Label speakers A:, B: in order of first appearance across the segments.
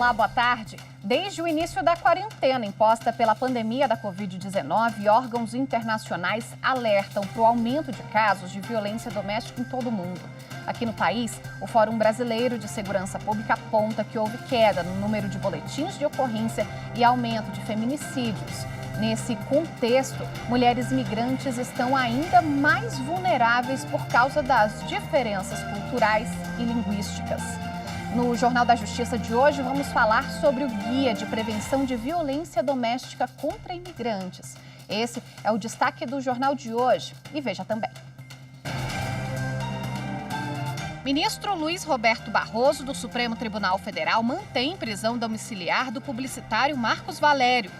A: Olá, boa tarde. Desde o início da quarentena imposta pela pandemia da Covid-19, órgãos internacionais alertam para o aumento de casos de violência doméstica em todo o mundo. Aqui no país, o Fórum Brasileiro de Segurança Pública aponta que houve queda no número de boletins de ocorrência e aumento de feminicídios. Nesse contexto, mulheres migrantes estão ainda mais vulneráveis por causa das diferenças culturais e linguísticas. No Jornal da Justiça de hoje, vamos falar sobre o Guia de Prevenção de Violência Doméstica contra Imigrantes. Esse é o destaque do jornal de hoje. E veja também. Ministro Luiz Roberto Barroso, do Supremo Tribunal Federal, mantém prisão domiciliar do publicitário Marcos Valério.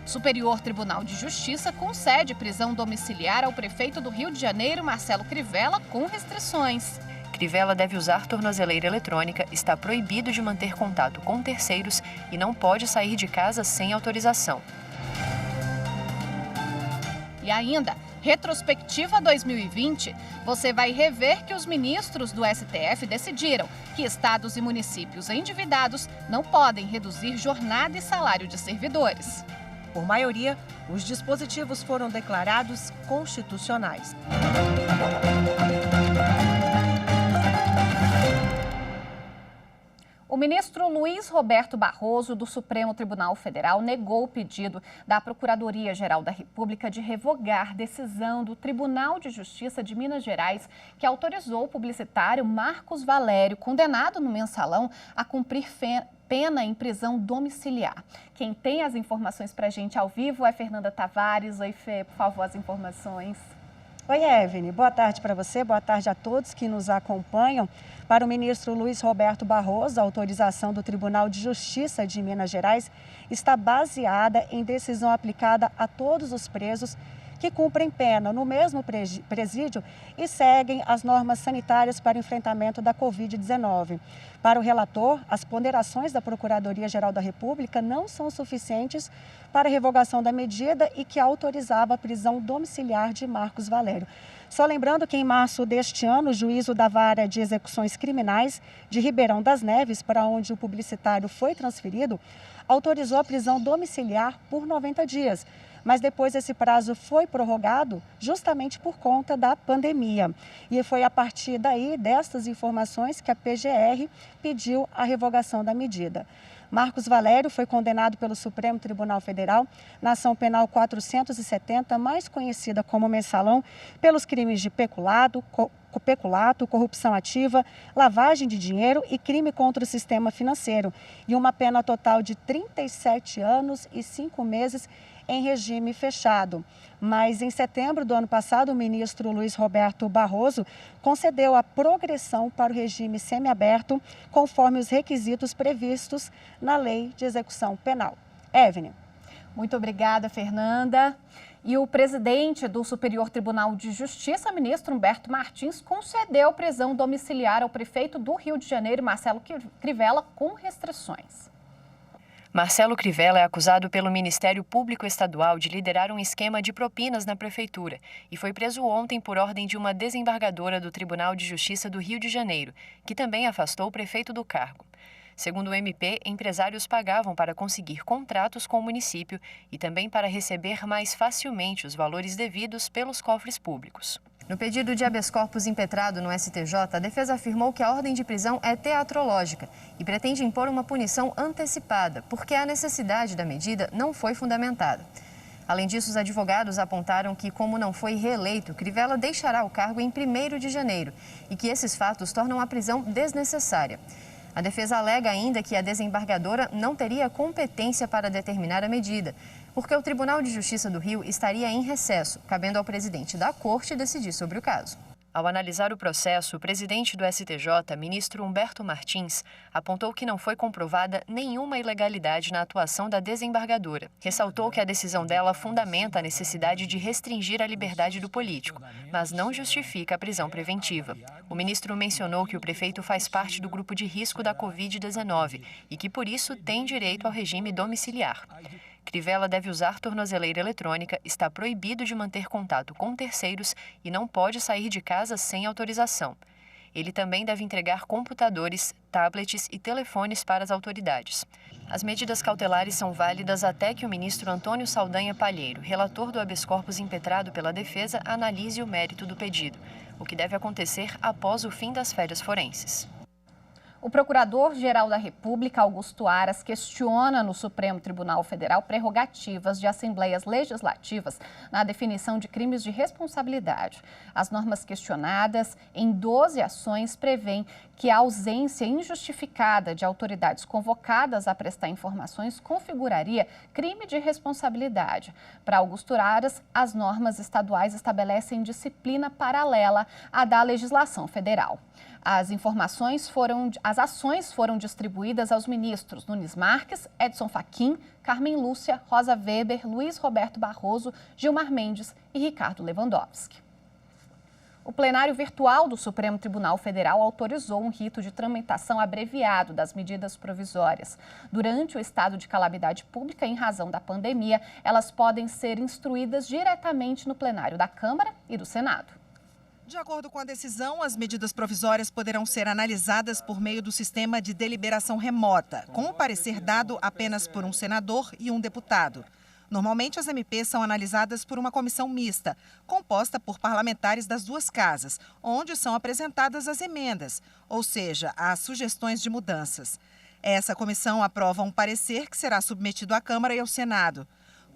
A: Superior Tribunal de Justiça concede prisão domiciliar ao prefeito do Rio de Janeiro, Marcelo Crivella, com restrições.
B: Crivella deve usar tornozeleira eletrônica, está proibido de manter contato com terceiros e não pode sair de casa sem autorização.
A: E ainda, retrospectiva 2020, você vai rever que os ministros do STF decidiram que estados e municípios endividados não podem reduzir jornada e salário de servidores.
C: Por maioria, os dispositivos foram declarados constitucionais.
A: O ministro Luiz Roberto Barroso, do Supremo Tribunal Federal, negou o pedido da Procuradoria-Geral da República de revogar decisão do Tribunal de Justiça de Minas Gerais, que autorizou o publicitário Marcos Valério, condenado no Mensalão, a cumprir pena em prisão domiciliar. Quem tem as informações para a gente ao vivo é Fernanda Tavares. Oi, Fê, por favor, as informações.
D: Oi, Evelyn. Boa tarde para você, boa tarde a todos que nos acompanham. Para o ministro Luiz Roberto Barroso, a autorização do Tribunal de Justiça de Minas Gerais está baseada em decisão aplicada a todos os presos que cumprem pena no mesmo presídio e seguem as normas sanitárias para o enfrentamento da Covid-19. Para o relator, as ponderações da Procuradoria-Geral da República não são suficientes para a revogação da medida e que autorizava a prisão domiciliar de Marcos Valério. Só lembrando que em março deste ano, o juízo da Vara de Execuções Criminais de Ribeirão das Neves, para onde o publicitário foi transferido, autorizou a prisão domiciliar por 90 dias. Mas depois esse prazo foi prorrogado justamente por conta da pandemia. E foi a partir daí, destas informações, que a PGR pediu a revogação da medida. Marcos Valério foi condenado pelo Supremo Tribunal Federal na ação penal 470, mais conhecida como Mensalão, pelos crimes de peculato, corrupção ativa, lavagem de dinheiro e crime contra o sistema financeiro. E uma pena total de 37 anos e 5 meses em regime fechado. Mas em setembro do ano passado, o ministro Luiz Roberto Barroso concedeu a progressão para o regime semiaberto, conforme os requisitos previstos na Lei de Execução Penal. Evelyn.
A: Muito obrigada, Fernanda. E o presidente do Superior Tribunal de Justiça, ministro Humberto Martins, concedeu prisão domiciliar ao prefeito do Rio de Janeiro, Marcelo Crivella, com restrições.
B: Marcelo Crivella é acusado pelo Ministério Público Estadual de liderar um esquema de propinas na prefeitura e foi preso ontem por ordem de uma desembargadora do Tribunal de Justiça do Rio de Janeiro, que também afastou o prefeito do cargo. Segundo o MP, empresários pagavam para conseguir contratos com o município e também para receber mais facilmente os valores devidos pelos cofres públicos. No pedido de habeas corpus impetrado no STJ, a defesa afirmou que a ordem de prisão é teatrológica e pretende impor uma punição antecipada, porque a necessidade da medida não foi fundamentada. Além disso, os advogados apontaram que, como não foi reeleito, Crivella deixará o cargo em 1º de janeiro e que esses fatos tornam a prisão desnecessária. A defesa alega ainda que a desembargadora não teria competência para determinar a medida, porque o Tribunal de Justiça do Rio estaria em recesso, cabendo ao presidente da Corte decidir sobre o caso. Ao analisar o processo, o presidente do STJ, ministro Humberto Martins, apontou que não foi comprovada nenhuma ilegalidade na atuação da desembargadora. Ressaltou que a decisão dela fundamenta a necessidade de restringir a liberdade do político, mas não justifica a prisão preventiva. O ministro mencionou que o prefeito faz parte do grupo de risco da Covid-19 e que, por isso, tem direito ao regime domiciliar. Crivella deve usar tornozeleira eletrônica, está proibido de manter contato com terceiros e não pode sair de casa sem autorização. Ele também deve entregar computadores, tablets e telefones para as autoridades. As medidas cautelares são válidas até que o ministro Antônio Saldanha Palheiro, relator do habeas corpus impetrado pela defesa, analise o mérito do pedido, o que deve acontecer após o fim das férias forenses.
A: O Procurador-Geral da República, Augusto Aras, questiona no Supremo Tribunal Federal prerrogativas de assembleias legislativas na definição de crimes de responsabilidade. As normas questionadas em 12 ações prevêem que a ausência injustificada de autoridades convocadas a prestar informações configuraria crime de responsabilidade. Para Augusto Aras, as normas estaduais estabelecem disciplina paralela à da legislação federal. As ações foram distribuídas aos ministros Nunes Marques, Edson Fachin, Carmen Lúcia, Rosa Weber, Luiz Roberto Barroso, Gilmar Mendes e Ricardo Lewandowski. O plenário virtual do Supremo Tribunal Federal autorizou um rito de tramitação abreviado das medidas provisórias. Durante o estado de calamidade pública, em razão da pandemia, elas podem ser instruídas diretamente no plenário da Câmara e do Senado.
E: De acordo com a decisão, as medidas provisórias poderão ser analisadas por meio do sistema de deliberação remota, com o parecer dado apenas por um senador e um deputado. Normalmente, as MPs são analisadas por uma comissão mista, composta por parlamentares das duas casas, onde são apresentadas as emendas, ou seja, as sugestões de mudanças. Essa comissão aprova um parecer que será submetido à Câmara e ao Senado.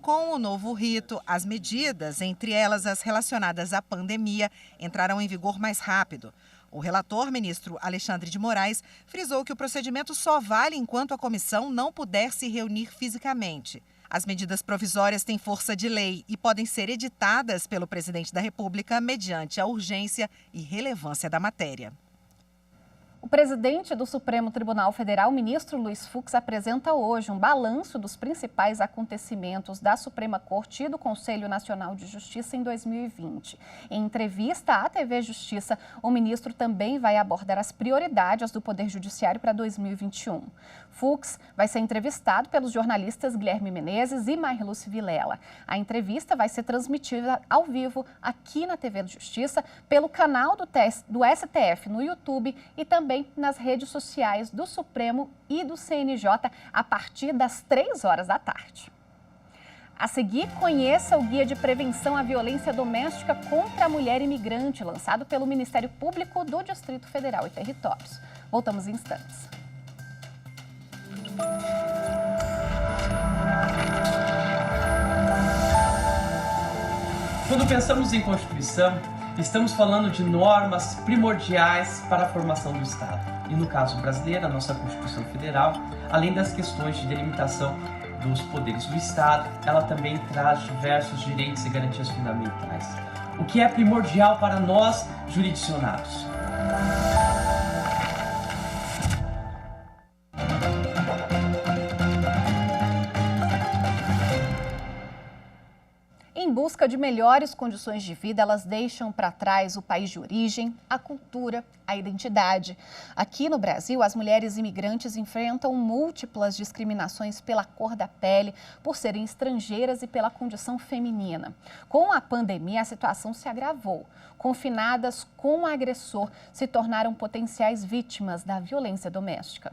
E: Com o novo rito, as medidas, entre elas as relacionadas à pandemia, entrarão em vigor mais rápido. O relator, ministro Alexandre de Moraes, frisou que o procedimento só vale enquanto a comissão não puder se reunir fisicamente. As medidas provisórias têm força de lei e podem ser editadas pelo presidente da República mediante a urgência e relevância da matéria.
A: O presidente do Supremo Tribunal Federal, ministro Luiz Fux, apresenta hoje um balanço dos principais acontecimentos da Suprema Corte e do Conselho Nacional de Justiça em 2020. Em entrevista à TV Justiça, o ministro também vai abordar as prioridades do Poder Judiciário para 2021. Fux vai ser entrevistado pelos jornalistas Guilherme Menezes e Marilúcia Vilela. A entrevista vai ser transmitida ao vivo aqui na TV Justiça, pelo canal do STF no YouTube e também nas redes sociais do Supremo e do CNJ a partir das 3 horas da tarde. A seguir, conheça o Guia de Prevenção à Violência Doméstica contra a Mulher Imigrante, lançado pelo Ministério Público do Distrito Federal e Territórios. Voltamos em instantes.
F: Quando pensamos em Constituição, estamos falando de normas primordiais para a formação do Estado. E no caso brasileiro, a nossa Constituição Federal, além das questões de delimitação dos poderes do Estado, ela também traz diversos direitos e garantias fundamentais, o que é primordial para nós jurisdicionados.
A: Em busca de melhores condições de vida, elas deixam para trás o país de origem, a cultura, a identidade. Aqui no Brasil, as mulheres imigrantes enfrentam múltiplas discriminações pela cor da pele, por serem estrangeiras e pela condição feminina. Com a pandemia, a situação se agravou. Confinadas com o agressor, se tornaram potenciais vítimas da violência doméstica.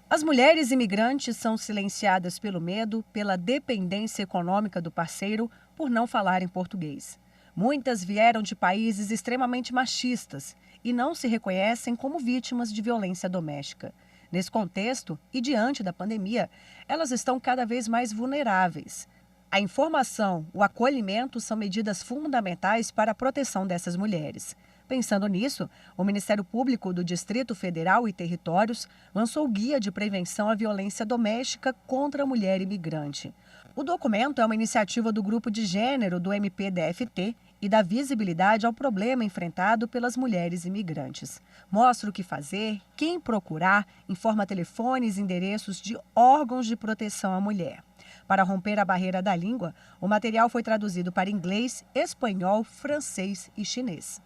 D: As mulheres imigrantes são silenciadas pelo medo, pela dependência econômica do parceiro, por não falarem português. Muitas vieram de países extremamente machistas e não se reconhecem como vítimas de violência doméstica. Nesse contexto e diante da pandemia, elas estão cada vez mais vulneráveis. A informação, o acolhimento são medidas fundamentais para a proteção dessas mulheres. Pensando nisso, o Ministério Público do Distrito Federal e Territórios lançou o Guia de Prevenção à Violência Doméstica contra a Mulher Imigrante. O documento é uma iniciativa do Grupo de Gênero do MPDFT e dá visibilidade ao problema enfrentado pelas mulheres imigrantes. Mostra o que fazer, quem procurar, informa telefones e endereços de órgãos de proteção à mulher. Para romper a barreira da língua, o material foi traduzido para inglês, espanhol, francês e chinês.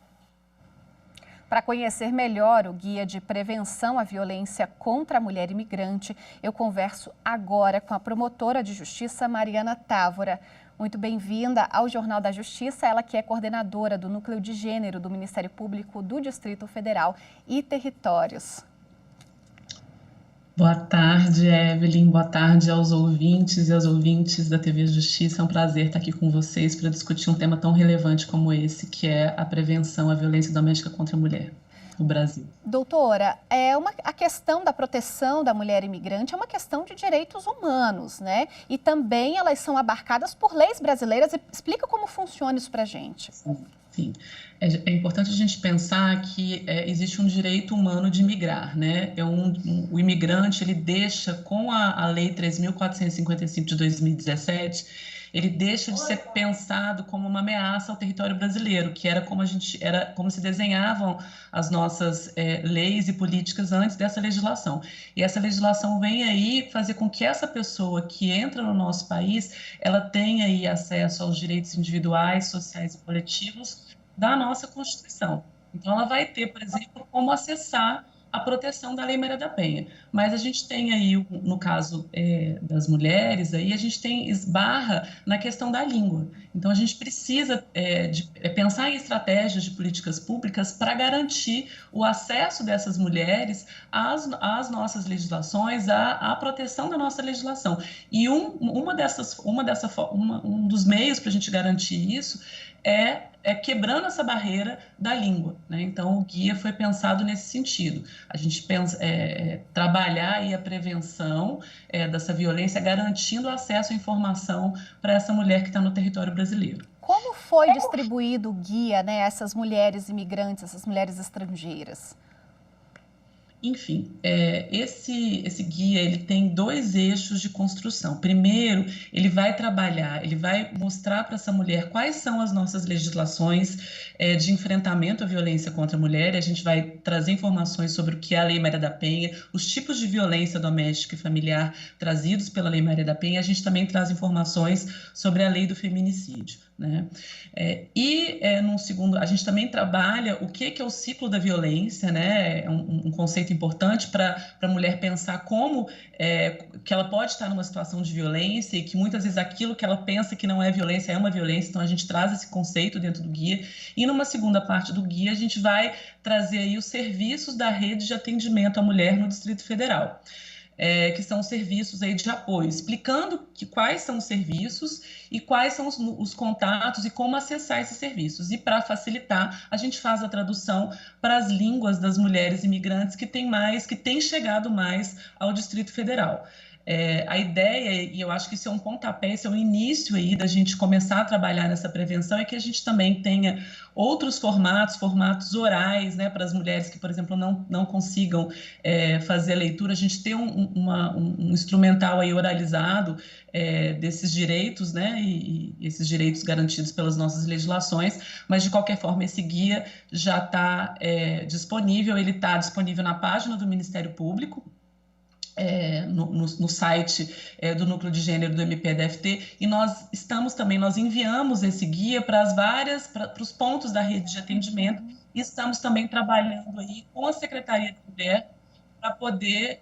A: Para conhecer melhor o Guia de Prevenção à Violência contra a Mulher Imigrante, eu converso agora com a promotora de Justiça, Mariana Távora. Muito bem-vinda ao Jornal da Justiça, ela que é coordenadora do Núcleo de Gênero do Ministério Público do Distrito Federal e Territórios.
G: Boa tarde, Evelyn. Boa tarde aos ouvintes e às ouvintes da TV Justiça. É um prazer estar aqui com vocês para discutir um tema tão relevante como esse, que é a prevenção à violência doméstica contra a mulher no Brasil.
A: Doutora, a questão da proteção da mulher imigrante é uma questão de direitos humanos, né? E também elas são abarcadas por leis brasileiras. Explica como funciona isso para a gente.
G: Sim, é importante a gente pensar que existe um direito humano de migrar, né? O imigrante, ele deixa, com a Lei 3.455 de 2017, ele deixa de ser pensado como uma ameaça ao território brasileiro, que era como se desenhavam as nossas leis e políticas antes dessa legislação. E essa legislação vem aí fazer com que essa pessoa que entra no nosso país, ela tenha aí acesso aos direitos individuais, sociais e coletivos da nossa Constituição. Então, ela vai ter, por exemplo, como acessar a proteção da Lei Maria da Penha. Mas a gente tem aí, no caso das mulheres, aí a gente esbarra na questão da língua. Então, a gente precisa pensar em estratégias de políticas públicas para garantir o acesso dessas mulheres às nossas legislações, à proteção da nossa legislação. E um dos meios para a gente garantir isso é quebrando essa barreira da língua, né? Então, o guia foi pensado nesse sentido. A gente pensa trabalhar aí a prevenção dessa violência, garantindo acesso à informação para essa mulher que está no território brasileiro.
A: Como foi distribuído o guia, né, a essas mulheres imigrantes, essas mulheres estrangeiras?
G: Enfim, esse guia ele tem 2 eixos de construção. Primeiro, ele vai mostrar para essa mulher quais são as nossas legislações de enfrentamento à violência contra a mulher. A gente vai trazer informações sobre o que é a Lei Maria da Penha, os tipos de violência doméstica e familiar trazidos pela Lei Maria da Penha. A gente também traz informações sobre a Lei do Feminicídio, né? Num segundo, a gente também trabalha o que é o ciclo da violência, né? É um conceito importante para a mulher pensar como que ela pode estar numa situação de violência e que muitas vezes aquilo que ela pensa que não é violência é uma violência. Então, a gente traz esse conceito dentro do guia. E numa segunda parte do guia, a gente vai trazer aí os serviços da rede de atendimento à mulher no Distrito Federal. Que são os serviços aí de apoio, explicando quais são os serviços e quais são os contatos e como acessar esses serviços. E para facilitar, a gente faz a tradução para as línguas das mulheres imigrantes que têm chegado mais ao Distrito Federal. A ideia, e eu acho que isso é um pontapé, isso é um início aí da gente começar a trabalhar nessa prevenção, é que a gente também tenha outros formatos orais, né, para as mulheres que, por exemplo, não consigam fazer a leitura, a gente ter um instrumental aí oralizado desses direitos, né, e esses direitos garantidos pelas nossas legislações, mas de qualquer forma esse guia já está disponível, ele está disponível na página do Ministério Público, no site do Núcleo de Gênero do MPDFT, e nós enviamos esse guia para os pontos da rede de atendimento, e estamos também trabalhando aí com a Secretaria da Mulher para poder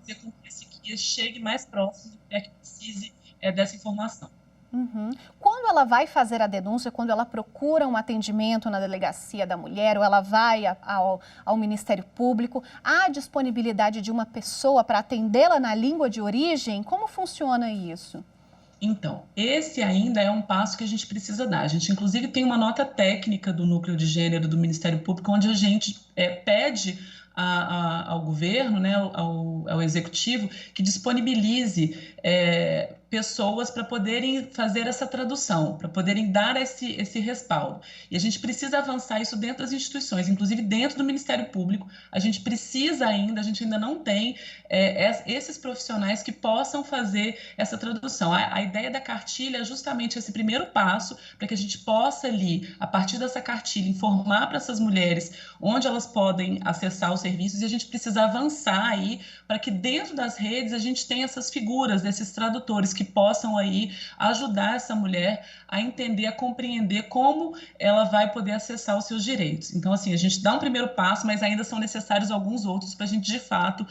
G: fazer com que esse guia chegue mais próximo da mulher que precise dessa informação.
A: Uhum. Quando ela vai fazer a denúncia, quando ela procura um atendimento na delegacia da mulher ou ela vai ao Ministério Público, há disponibilidade de uma pessoa para atendê-la na língua de origem? Como funciona isso?
G: Então, esse ainda é um passo que a gente precisa dar. A gente, inclusive, tem uma nota técnica do Núcleo de Gênero do Ministério Público, onde a gente pede ao governo, né, ao executivo, que disponibilize pessoas para poderem fazer essa tradução, para poderem dar esse respaldo. E a gente precisa avançar isso dentro das instituições, inclusive dentro do Ministério Público. A gente ainda não tem esses profissionais que possam fazer essa tradução. A ideia da cartilha é justamente esse primeiro passo para que a gente possa ali, a partir dessa cartilha, informar para essas mulheres onde elas podem acessar os serviços, e a gente precisa avançar aí para que dentro das redes a gente tenha essas figuras desses tradutores que possam aí ajudar essa mulher a entender, a compreender como ela vai poder acessar os seus direitos. Então, assim, a gente dá um primeiro passo, mas ainda são necessários alguns outros para a gente, de fato,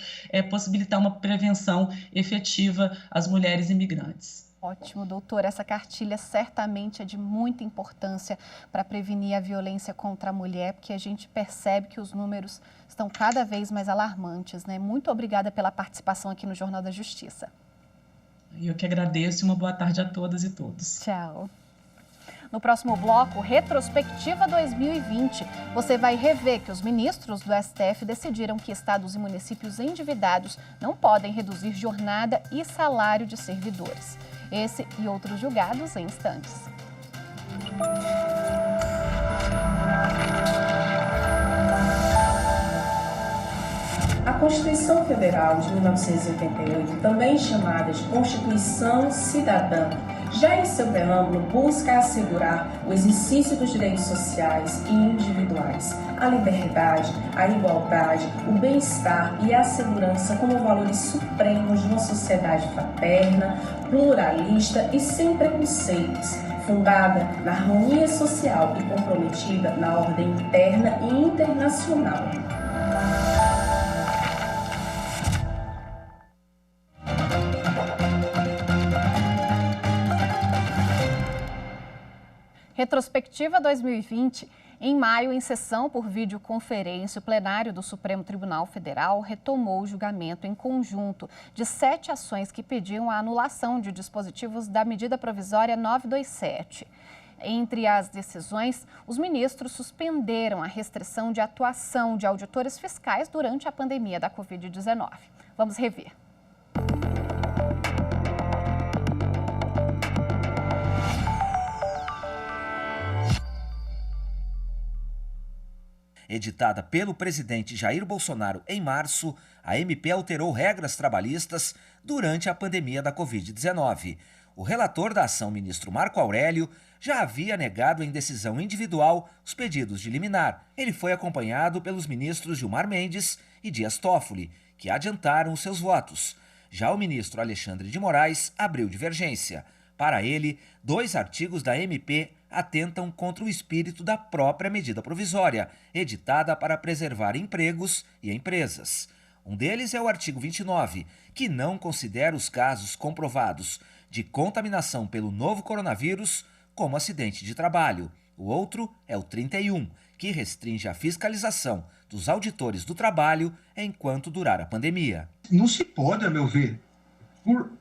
G: possibilitar uma prevenção efetiva às mulheres imigrantes.
A: Ótimo, doutor. Essa cartilha certamente é de muita importância para prevenir a violência contra a mulher, porque a gente percebe que os números estão cada vez mais alarmantes, né? Muito obrigada pela participação aqui no Jornal da Justiça.
G: Eu que agradeço e uma boa tarde a todas e todos.
A: Tchau. No próximo bloco, Retrospectiva 2020. Você vai rever que os ministros do STF decidiram que estados e municípios endividados não podem reduzir jornada e salário de servidores. Esse e outros julgados em instantes.
H: A Constituição Federal de 1988, também chamada de Constituição Cidadã, já em seu preâmbulo busca assegurar o exercício dos direitos sociais e individuais, a liberdade, a igualdade, o bem-estar e a segurança como valores supremos de uma sociedade fraterna, pluralista e sem preconceitos, fundada na harmonia social e comprometida na ordem interna e internacional.
A: Retrospectiva 2020. Em maio, em sessão por videoconferência, o plenário do Supremo Tribunal Federal retomou o julgamento em conjunto de 7 ações que pediam a anulação de dispositivos da medida provisória 927. Entre as decisões, os ministros suspenderam a restrição de atuação de auditores fiscais durante a pandemia da Covid-19. Vamos rever.
I: Editada pelo presidente Jair Bolsonaro em março, a MP alterou regras trabalhistas durante a pandemia da Covid-19. O relator da ação, ministro Marco Aurélio, já havia negado em decisão individual os pedidos de liminar. Ele foi acompanhado pelos ministros Gilmar Mendes e Dias Toffoli, que adiantaram os seus votos. Já o ministro Alexandre de Moraes abriu divergência. Para ele, 2 artigos da MP atentam contra o espírito da própria medida provisória, editada para preservar empregos e empresas. Um deles é o artigo 29, que não considera os casos comprovados de contaminação pelo novo coronavírus como acidente de trabalho. O outro é o 31, que restringe a fiscalização dos auditores do trabalho enquanto durar a pandemia.
J: Não se pode, a meu ver,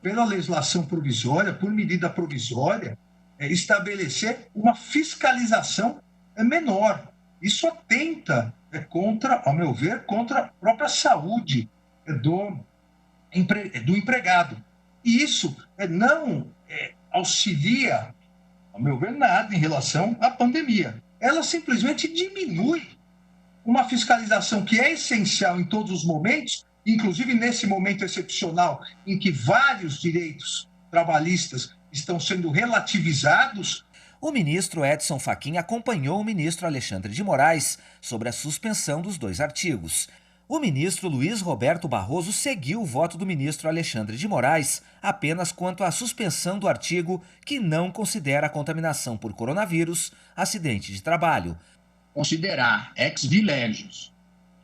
J: pela legislação provisória, por medida provisória, estabelecer uma fiscalização menor. Isso atenta contra, ao meu ver, contra a própria saúde do empregado. E isso não auxilia, ao meu ver, nada em relação à pandemia. Ela simplesmente diminui uma fiscalização que é essencial em todos os momentos, inclusive nesse momento excepcional em que vários direitos trabalhistas estão sendo relativizados.
I: O ministro Edson Fachin acompanhou o ministro Alexandre de Moraes sobre a suspensão dos 2 artigos. O ministro Luiz Roberto Barroso seguiu o voto do ministro Alexandre de Moraes apenas quanto à suspensão do artigo que não considera a contaminação por coronavírus acidente de trabalho.
K: Considerar ex vilegius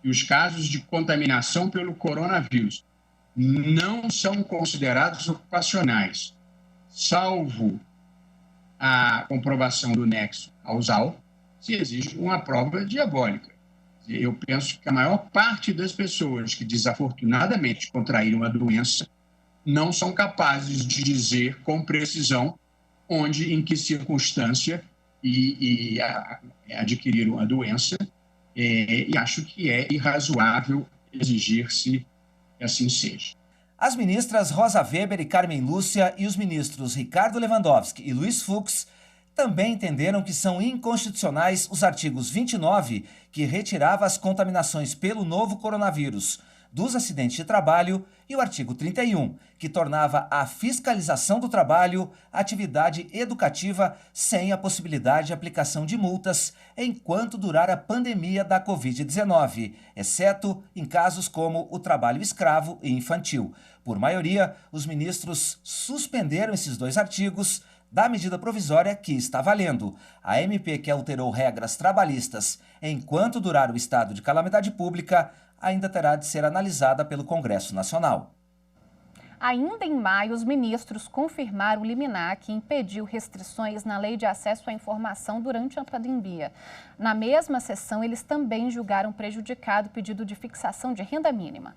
K: que os casos de contaminação pelo coronavírus não são considerados ocupacionais, salvo a comprovação do nexo causal, se exige uma prova diabólica. Eu penso que a maior parte das pessoas que desafortunadamente contraíram a doença não são capazes de dizer com precisão onde, em que circunstância adquiriram a doença, e acho que é irrazoável exigir-se que assim seja.
I: As ministras Rosa Weber e Carmen Lúcia e os ministros Ricardo Lewandowski e Luiz Fux também entenderam que são inconstitucionais os artigos 29, que retirava as contaminações pelo novo coronavírus, dos acidentes de trabalho e o artigo 31, que tornava a fiscalização do trabalho atividade educativa sem a possibilidade de aplicação de multas enquanto durar a pandemia da Covid-19, exceto em casos como o trabalho escravo e infantil. Por maioria, os ministros suspenderam esses dois artigos da medida provisória que está valendo. A MP que alterou regras trabalhistas enquanto durar o estado de calamidade pública ainda terá de ser analisada pelo Congresso Nacional.
A: Ainda em maio, os ministros confirmaram o liminar que impediu restrições na Lei de Acesso à Informação durante a pandemia. Na mesma sessão, eles também julgaram prejudicado o pedido de fixação de renda mínima.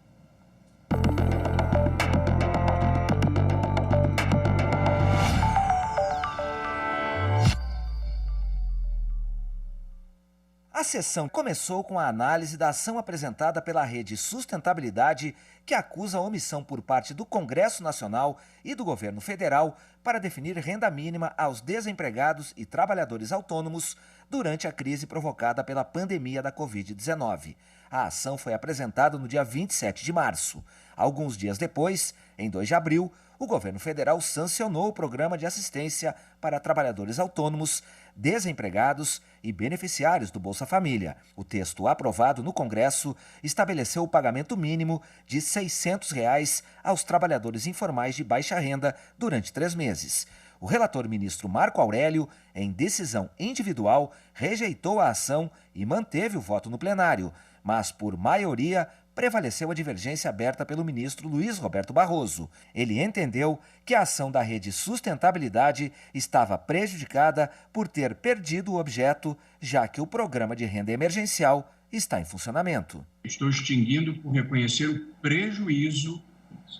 I: A sessão começou com a análise da ação apresentada pela Rede Sustentabilidade, que acusa a omissão por parte do Congresso Nacional e do governo federal para definir renda mínima aos desempregados e trabalhadores autônomos durante a crise provocada pela pandemia da Covid-19. A ação foi apresentada no dia 27 de março. Alguns dias depois, em 2 de abril, o governo federal sancionou o programa de assistência para trabalhadores autônomos, desempregados e beneficiários do Bolsa Família. O texto aprovado no Congresso estabeleceu o pagamento mínimo de R$ 600 aos trabalhadores informais de baixa renda durante 3 meses. O relator ministro Marco Aurélio, em decisão individual, rejeitou a ação e manteve o voto no plenário, mas por maioria prevaleceu a divergência aberta pelo ministro Luiz Roberto Barroso. Ele entendeu que a ação da Rede Sustentabilidade estava prejudicada por ter perdido o objeto, já que o programa de renda emergencial está em funcionamento.
K: Estou extinguindo por reconhecer o prejuízo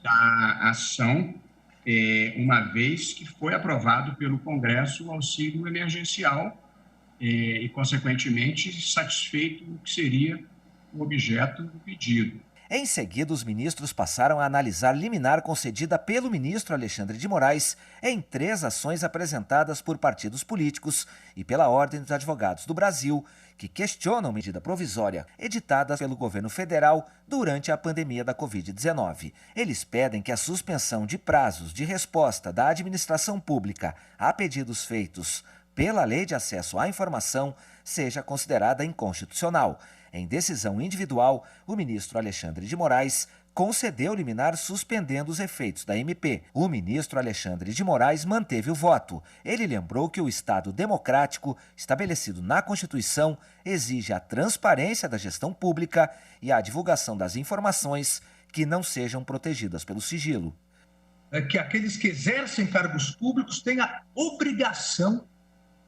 K: da ação, uma vez que foi aprovado pelo Congresso o auxílio emergencial e, consequentemente, satisfeito o que seria o objeto do pedido.
I: Em seguida, os ministros passaram a analisar liminar concedida pelo ministro Alexandre de Moraes em 3 ações apresentadas por partidos políticos e pela Ordem dos Advogados do Brasil, que questionam medida provisória editada pelo governo federal durante a pandemia da Covid-19. Eles pedem que a suspensão de prazos de resposta da administração pública a pedidos feitos pela Lei de Acesso à Informação seja considerada inconstitucional. Em decisão individual, o ministro Alexandre de Moraes concedeu liminar suspendendo os efeitos da MP. O ministro Alexandre de Moraes manteve o voto. Ele lembrou que o Estado democrático, estabelecido na Constituição, exige a transparência da gestão pública e a divulgação das informações que não sejam protegidas pelo sigilo.
J: Que aqueles que exercem cargos públicos têm a obrigação,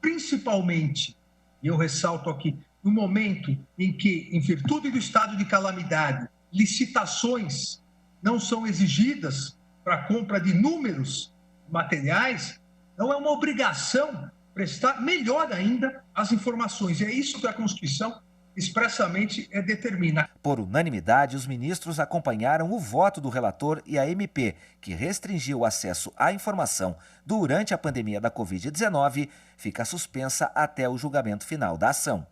J: principalmente, e eu ressalto aqui, no momento em que, em virtude do estado de calamidade, licitações não são exigidas para a compra de inúmeros materiais, não é uma obrigação prestar melhor ainda as informações. E é isso que a Constituição expressamente determina.
I: Por unanimidade, os ministros acompanharam o voto do relator e a MP, que restringiu o acesso à informação durante a pandemia da Covid-19, fica suspensa até o julgamento final da ação.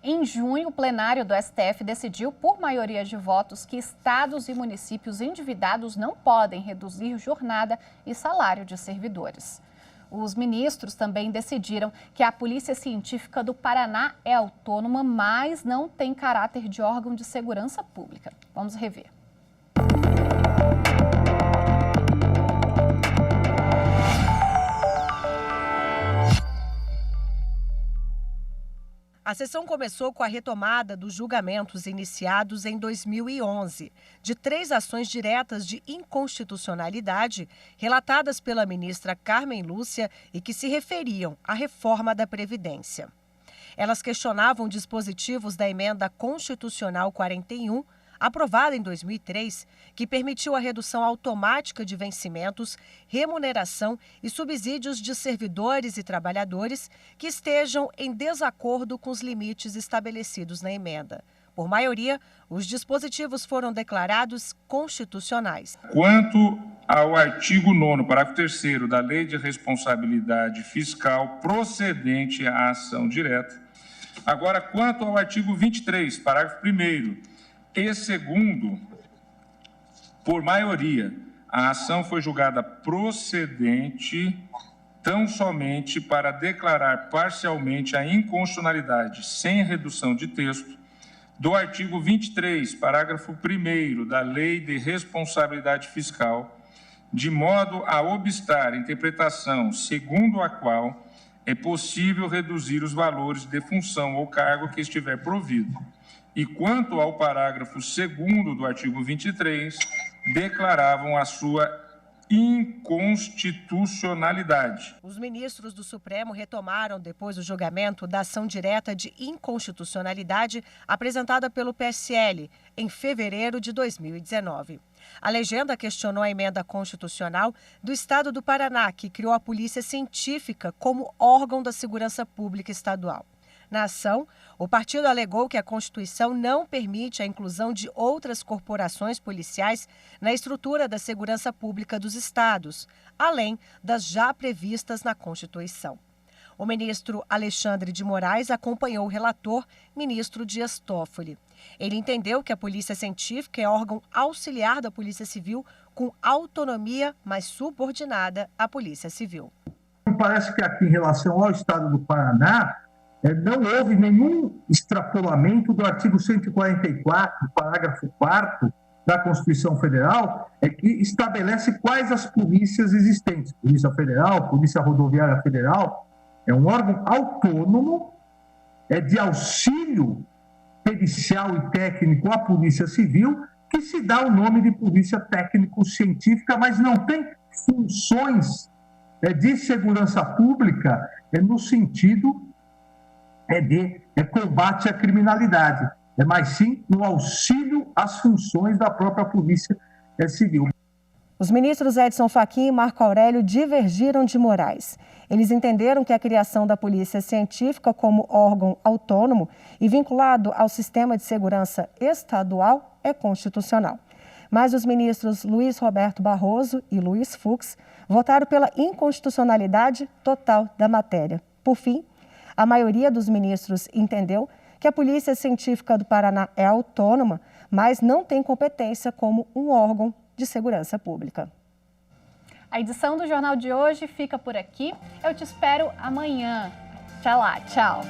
A: Em junho, o plenário do STF decidiu, por maioria de votos, que estados e municípios endividados não podem reduzir jornada e salário de servidores. Os ministros também decidiram que a Polícia Científica do Paraná é autônoma, mas não tem caráter de órgão de segurança pública. Vamos rever.
C: A sessão começou com a retomada dos julgamentos iniciados em 2011, de 3 ações diretas de inconstitucionalidade relatadas pela ministra Carmen Lúcia e que se referiam à reforma da Previdência. Elas questionavam dispositivos da Emenda Constitucional 41, aprovada em 2003, que permitiu a redução automática de vencimentos, remuneração e subsídios de servidores e trabalhadores que estejam em desacordo com os limites estabelecidos na emenda. Por maioria, os dispositivos foram declarados constitucionais.
L: Quanto ao artigo 9º, parágrafo 3º da Lei de Responsabilidade Fiscal procedente à ação direta. Agora, quanto ao artigo 23, parágrafo 1º, E segundo, por maioria, a ação foi julgada procedente tão somente para declarar parcialmente a inconstitucionalidade, sem redução de texto, do artigo 23, parágrafo 1º da Lei de Responsabilidade Fiscal, de modo a obstar a interpretação segundo a qual é possível reduzir os valores de função ou cargo que estiver provido. E quanto ao parágrafo 2º do artigo 23, declaravam a sua inconstitucionalidade.
C: Os ministros do Supremo retomaram, depois do julgamento, da ação direta de inconstitucionalidade apresentada pelo PSL em fevereiro de 2019. A legenda questionou a emenda constitucional do Estado do Paraná, que criou a Polícia Científica como órgão da segurança pública estadual. Na ação, o partido alegou que a Constituição não permite a inclusão de outras corporações policiais na estrutura da segurança pública dos estados, além das já previstas na Constituição. O ministro Alexandre de Moraes acompanhou o relator, ministro Dias Toffoli. Ele entendeu que a Polícia Científica é órgão auxiliar da Polícia Civil com autonomia, mas subordinada à Polícia Civil.
J: Parece que aqui, em relação ao estado do Paraná, não houve nenhum extrapolamento do artigo 144, parágrafo 4º da Constituição Federal, que estabelece quais as polícias existentes. Polícia Federal, Polícia Rodoviária Federal, é um órgão autônomo, de auxílio pericial e técnico à Polícia Civil, que se dá o nome de Polícia Técnico-Científica, mas não tem funções de segurança pública no sentido de combate à criminalidade, mas sim no auxílio às funções da própria Polícia Civil.
D: Os ministros Edson Fachin e Marco Aurélio divergiram de Moraes. Eles entenderam que a criação da Polícia Científica como órgão autônomo e vinculado ao sistema de segurança estadual é constitucional. Mas os ministros Luiz Roberto Barroso e Luiz Fux votaram pela inconstitucionalidade total da matéria. Por fim, a maioria dos ministros entendeu que a Polícia Científica do Paraná é autônoma, mas não tem competência como um órgão de segurança pública.
A: A edição do Jornal de hoje fica por aqui. Eu te espero amanhã. Até lá, tchau.